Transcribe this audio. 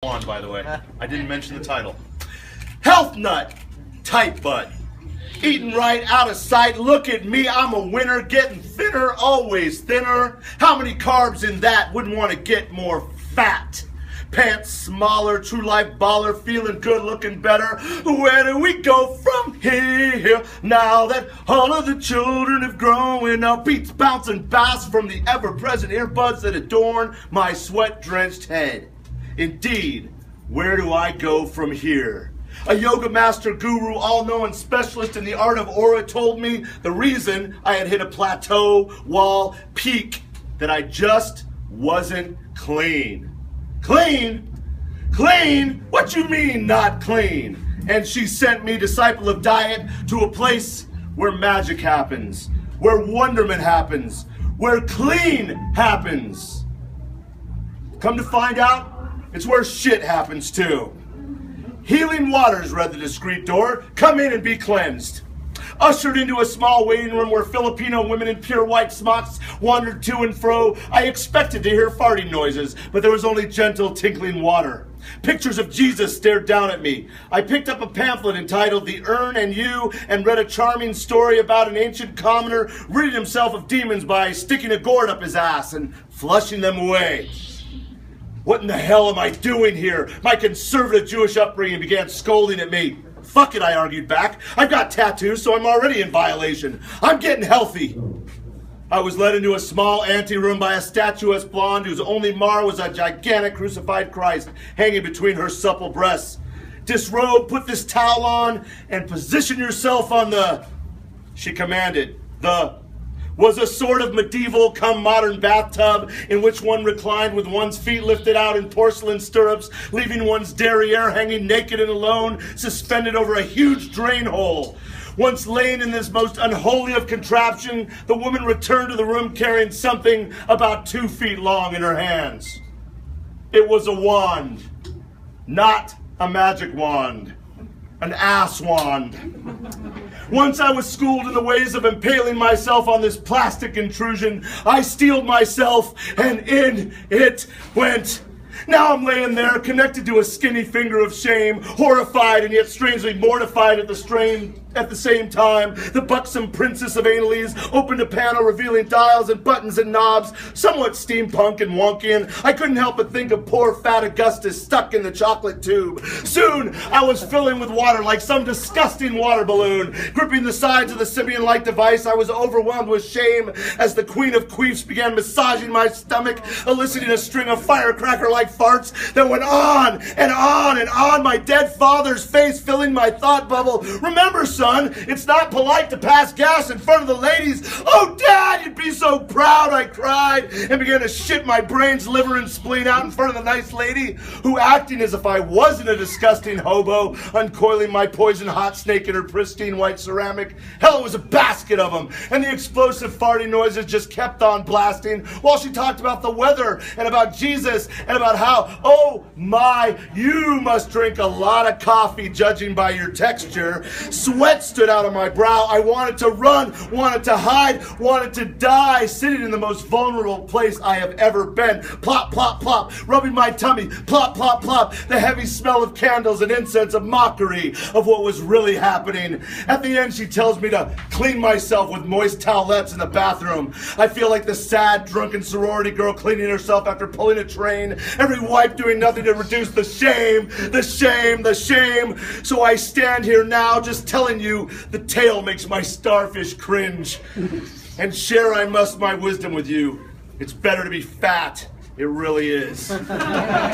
On, by the way. I didn't mention the title. Health nut, tight butt. Eating right, out of sight. Look at me, I'm a winner. Getting thinner, always thinner. How many carbs in that? Wouldn't want to get more fat. Pants smaller, true life baller, feeling good, looking better. Where do we go from here? Now that all of the children have grown, now beats bounce and bass from the ever-present earbuds that adorn my sweat-drenched head. Indeed, where do I go from here? A yoga master guru, all-knowing specialist in the art of aura told me the reason I had hit a plateau, wall, peak, that I just wasn't clean. Clean? Clean? What you mean not clean? And she sent me, disciple of diet, to a place where magic happens, where wonderment happens, where clean happens. Come to find out, it's where shit happens too. Healing waters read the discreet door. Come in and be cleansed. Ushered into a small waiting room where Filipino women in pure white smocks wandered to and fro, I expected to hear farting noises, but there was only gentle tinkling water. Pictures of Jesus stared down at me. I picked up a pamphlet entitled The Urn and You and read a charming story about an ancient commoner ridding himself of demons by sticking a gourd up his ass and flushing them away. What in the hell am I doing here? My conservative Jewish upbringing began scolding at me. Fuck it, I argued back. I've got tattoos, so I'm already in violation. I'm getting healthy. I was led into a small anteroom by a statuesque blonde whose only mar was a gigantic crucified Christ hanging between her supple breasts. Disrobe, put this towel on, and position yourself on the... She commanded. The... was a sort of medieval come modern bathtub in which one reclined with one's feet lifted out in porcelain stirrups, leaving one's derriere hanging naked and alone, suspended over a huge drain hole. Once laying in this most unholy of contraption, the woman returned to the room carrying something about 2 feet long in her hands. It was a wand, not a magic wand, an ass wand. Once I was schooled in the ways of impaling myself on this plastic intrusion, I steeled myself and in it went. Now I'm laying there connected to a skinny finger of shame, horrified and yet strangely mortified at the same time. The buxom princess of Annalise opened a panel revealing dials and buttons and knobs, somewhat steampunk and wonky, and I couldn't help but think of poor fat Augustus stuck in the chocolate tube. Soon I was filling with water like some disgusting water balloon. Gripping the sides of the Simeon-like device, I was overwhelmed with shame as the queen of queefs began massaging my stomach, eliciting a string of firecracker-like farts that went on and on and on, my dead father's face filling my thought bubble. Remember, son, it's not polite to pass gas in front of the ladies. Oh, Dad, you'd be so proud, I cried, and began to shit my brains, liver, and spleen out in front of the nice lady who, acting as if I wasn't a disgusting hobo, uncoiling my poison hot snake in her pristine white ceramic. Hell, it was a basket of them, and the explosive farting noises just kept on blasting while she talked about the weather and about Jesus and about how, oh my, you must drink a lot of coffee judging by your texture. Sweat stood out of my brow. I wanted to run, wanted to hide, wanted to die, sitting in the most vulnerable place I have ever been. Plop, plop, plop, rubbing my tummy. Plop, plop, plop, the heavy smell of candles and incense, a mockery of what was really happening. At the end, she tells me to clean myself with moist towelettes in the bathroom. I feel like the sad, drunken sorority girl cleaning herself after pulling a train. Every wipe doing nothing to reduce the shame, the shame, the shame. So I stand here now just telling you the tale makes my starfish cringe. And share I must my wisdom with you. It's better to be fat. It really is.